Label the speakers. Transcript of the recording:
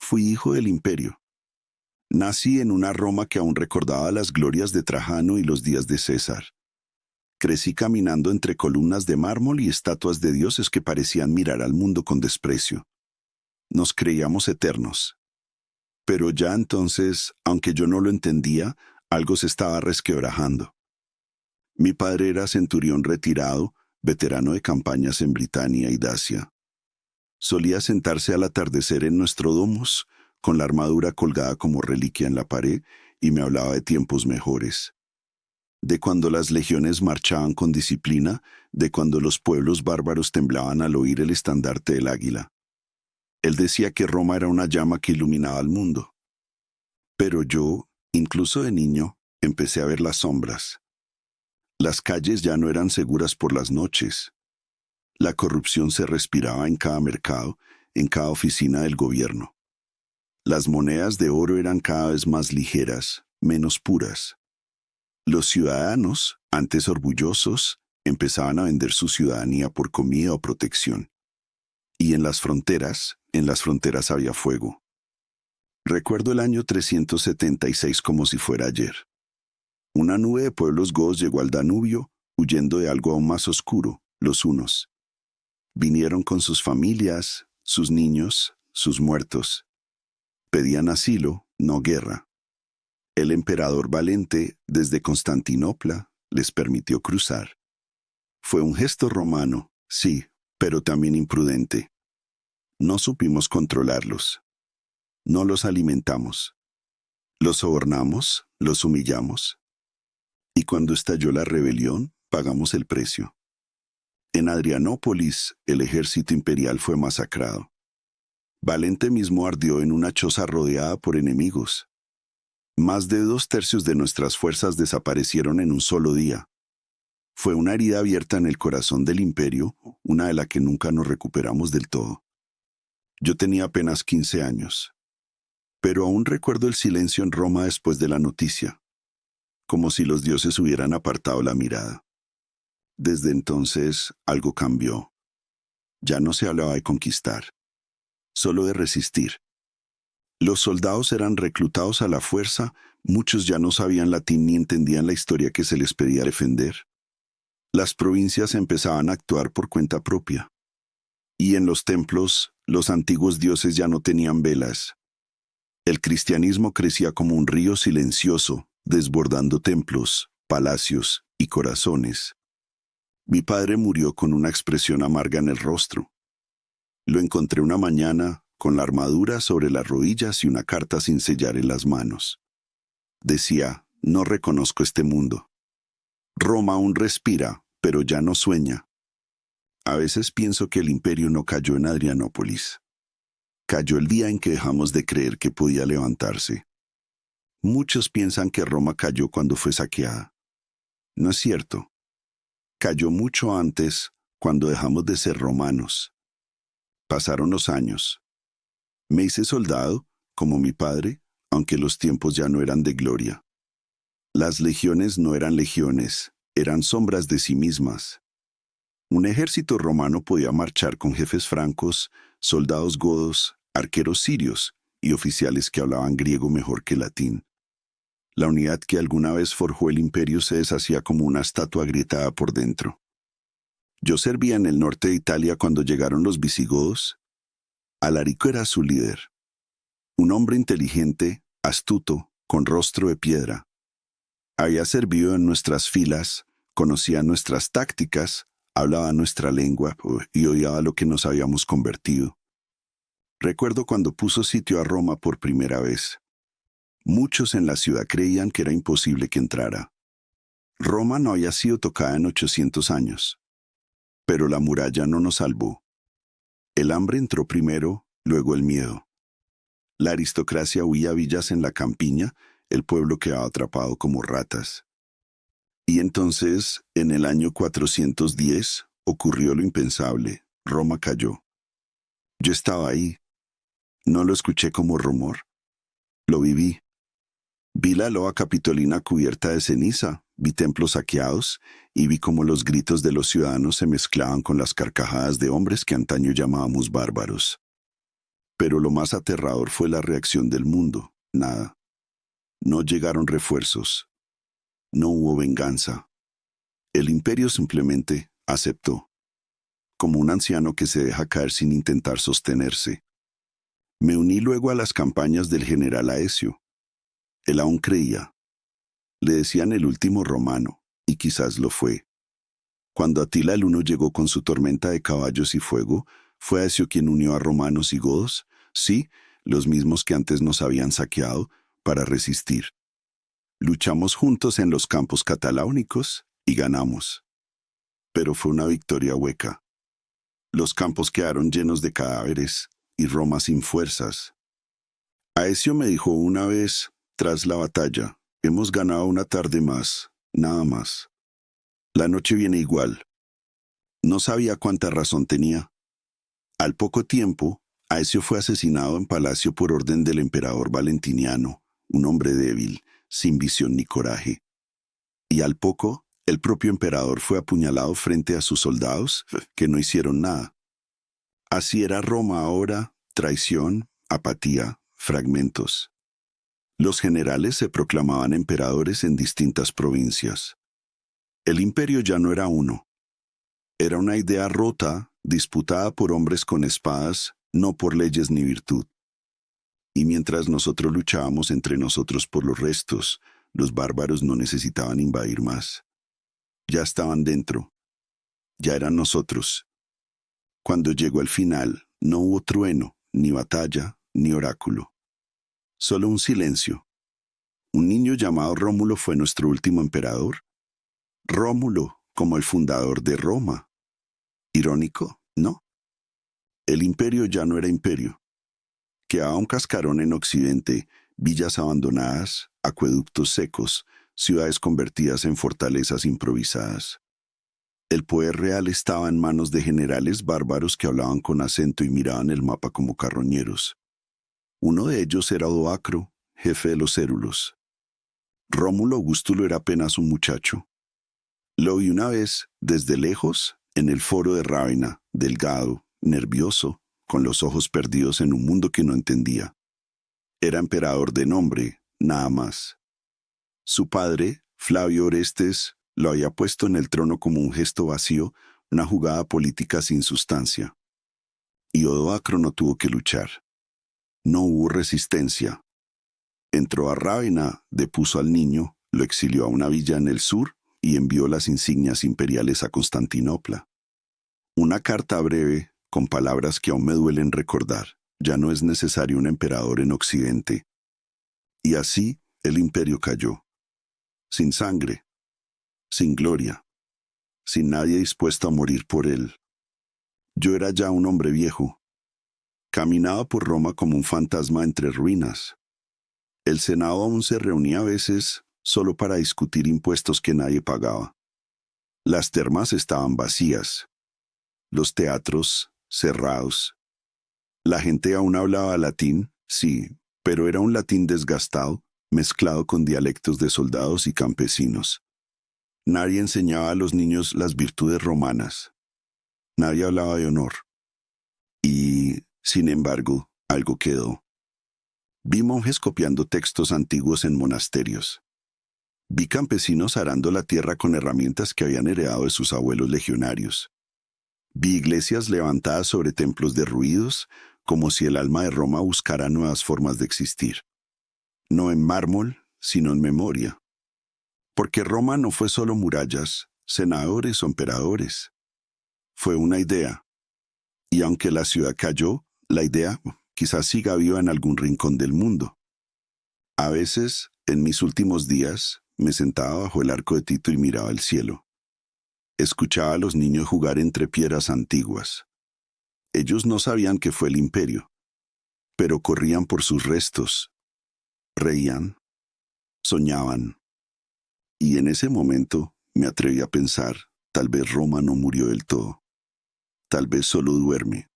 Speaker 1: fui hijo del imperio. Nací en una Roma que aún recordaba las glorias de Trajano y los días de César. Crecí caminando entre columnas de mármol y estatuas de dioses que parecían mirar al mundo con desprecio. Nos creíamos eternos. Pero ya entonces, aunque yo no lo entendía, algo se estaba resquebrajando. Mi padre era centurión retirado, veterano de campañas en Britania y Dacia. Solía sentarse al atardecer en nuestro domus, con la armadura colgada como reliquia en la pared, y me hablaba de tiempos mejores. De cuando las legiones marchaban con disciplina, de cuando los pueblos bárbaros temblaban al oír el estandarte del águila. Él decía que Roma era una llama que iluminaba al mundo. Pero yo, incluso de niño, empecé a ver las sombras. Las calles ya no eran seguras por las noches. La corrupción se respiraba en cada mercado, en cada oficina del gobierno. Las monedas de oro eran cada vez más ligeras, menos puras. Los ciudadanos, antes orgullosos, empezaban a vender su ciudadanía por comida o protección. Y en las fronteras había fuego. Recuerdo el año 376 como si fuera ayer. Una nube de pueblos godos llegó al Danubio, huyendo de algo aún más oscuro, los hunos. Vinieron con sus familias, sus niños, sus muertos. Pedían asilo, no guerra. El emperador Valente, desde Constantinopla, les permitió cruzar. Fue un gesto romano, sí, pero también imprudente. No supimos controlarlos. No los alimentamos. Los sobornamos, los humillamos. Y cuando estalló la rebelión, pagamos el precio. En Adrianópolis, el ejército imperial fue masacrado. Valente mismo ardió en una choza rodeada por enemigos. Más de 2/3 de nuestras fuerzas desaparecieron en un solo día. Fue una herida abierta en el corazón del imperio, una de la que nunca nos recuperamos del todo. Yo tenía apenas 15 años. Pero aún recuerdo el silencio en Roma después de la noticia, como si los dioses hubieran apartado la mirada. Desde entonces, algo cambió. Ya no se hablaba de conquistar, solo de resistir. Los soldados eran reclutados a la fuerza, muchos ya no sabían latín ni entendían la historia que se les pedía defender. Las provincias empezaban a actuar por cuenta propia. Y en los templos, los antiguos dioses ya no tenían velas. El cristianismo crecía como un río silencioso, desbordando templos, palacios y corazones. Mi padre murió con una expresión amarga en el rostro. Lo encontré una mañana, con la armadura sobre las rodillas y una carta sin sellar en las manos. Decía, no reconozco este mundo. Roma aún respira, pero ya no sueña. A veces pienso que el imperio no cayó en Adrianópolis. Cayó el día en que dejamos de creer que podía levantarse. Muchos piensan que Roma cayó cuando fue saqueada. No es cierto. Cayó mucho antes, cuando dejamos de ser romanos. Pasaron los años. Me hice soldado, como mi padre, aunque los tiempos ya no eran de gloria. Las legiones no eran legiones, eran sombras de sí mismas. Un ejército romano podía marchar con jefes francos, soldados godos, arqueros sirios y oficiales que hablaban griego mejor que latín. La unidad que alguna vez forjó el imperio se deshacía como una estatua agrietada por dentro. Yo servía en el norte de Italia cuando llegaron los visigodos. Alarico era su líder. Un hombre inteligente, astuto, con rostro de piedra. Había servido en nuestras filas, conocía nuestras tácticas, hablaba nuestra lengua y odiaba lo que nos habíamos convertido. Recuerdo cuando puso sitio a Roma por primera vez. Muchos en la ciudad creían que era imposible que entrara. Roma no había sido tocada en 800 años. Pero la muralla no nos salvó. El hambre entró primero, luego el miedo. La aristocracia huía a villas en la campiña, el pueblo quedaba atrapado como ratas. Y entonces, en el año 410, ocurrió lo impensable. Roma cayó. Yo estaba ahí. No lo escuché como rumor. Lo viví. Vi la loa capitolina cubierta de ceniza, vi templos saqueados y vi cómo los gritos de los ciudadanos se mezclaban con las carcajadas de hombres que antaño llamábamos bárbaros. Pero lo más aterrador fue la reacción del mundo. Nada. No llegaron refuerzos. No hubo venganza. El imperio simplemente aceptó, como un anciano que se deja caer sin intentar sostenerse. Me uní luego a las campañas del general Aecio. Él aún creía. Le decían el último romano, y quizás lo fue. Cuando Atila el Huno llegó con su tormenta de caballos y fuego, ¿fue Aecio quien unió a romanos y godos? Sí, los mismos que antes nos habían saqueado, para resistir. Luchamos juntos en los campos cataláunicos y ganamos. Pero fue una victoria hueca. Los campos quedaron llenos de cadáveres y Roma sin fuerzas. Aecio me dijo una vez, tras la batalla, hemos ganado una tarde más, nada más. La noche viene igual. No sabía cuánta razón tenía. Al poco tiempo, Aecio fue asesinado en palacio por orden del emperador Valentiniano, un hombre débil, sin visión ni coraje. Y al poco, el propio emperador fue apuñalado frente a sus soldados, que no hicieron nada. Así era Roma ahora, traición, apatía, fragmentos. Los generales se proclamaban emperadores en distintas provincias. El imperio ya no era uno. Era una idea rota, disputada por hombres con espadas, no por leyes ni virtud. Y mientras nosotros luchábamos entre nosotros por los restos, los bárbaros no necesitaban invadir más. Ya estaban dentro. Ya eran nosotros. Cuando llegó el final, no hubo trueno, ni batalla, ni oráculo. Solo un silencio. Un niño llamado Rómulo fue nuestro último emperador. Rómulo, como el fundador de Roma. ¿Irónico? No. El imperio ya no era imperio. Quedaba un cascarón en Occidente, villas abandonadas, acueductos secos, ciudades convertidas en fortalezas improvisadas. El poder real estaba en manos de generales bárbaros que hablaban con acento y miraban el mapa como carroñeros. Uno de ellos era Odoacro, jefe de los Érulos. Rómulo Augustulo era apenas un muchacho. Lo vi una vez, desde lejos, en el foro de Rávena, delgado, nervioso, con los ojos perdidos en un mundo que no entendía. Era emperador de nombre, nada más. Su padre, Flavio Orestes, lo había puesto en el trono como un gesto vacío, una jugada política sin sustancia. Y Odoacro no tuvo que luchar. No hubo resistencia. Entró a Rávena, depuso al niño, lo exilió a una villa en el sur y envió las insignias imperiales a Constantinopla. Una carta breve, con palabras que aún me duelen recordar. Ya no es necesario un emperador en Occidente. Y así el imperio cayó. Sin sangre, sin gloria, sin nadie dispuesto a morir por él. Yo era ya un hombre viejo. Caminaba por Roma como un fantasma entre ruinas. El Senado aún se reunía a veces solo para discutir impuestos que nadie pagaba. Las termas estaban vacías. Los teatros cerrados. La gente aún hablaba latín, sí, pero era un latín desgastado, mezclado con dialectos de soldados y campesinos. Nadie enseñaba a los niños las virtudes romanas. Nadie hablaba de honor. Y, sin embargo, algo quedó. Vi monjes copiando textos antiguos en monasterios. Vi campesinos arando la tierra con herramientas que habían heredado de sus abuelos legionarios. Vi iglesias levantadas sobre templos derruidos, como si el alma de Roma buscara nuevas formas de existir. No en mármol, sino en memoria. Porque Roma no fue solo murallas, senadores o emperadores. Fue una idea. Y aunque la ciudad cayó, la idea quizás siga viva en algún rincón del mundo. A veces, en mis últimos días, me sentaba bajo el arco de Tito y miraba el cielo. Escuchaba a los niños jugar entre piedras antiguas. Ellos no sabían que fue el imperio, pero corrían por sus restos. Reían, soñaban. Y en ese momento me atreví a pensar, tal vez Roma no murió del todo. Tal vez solo duerme.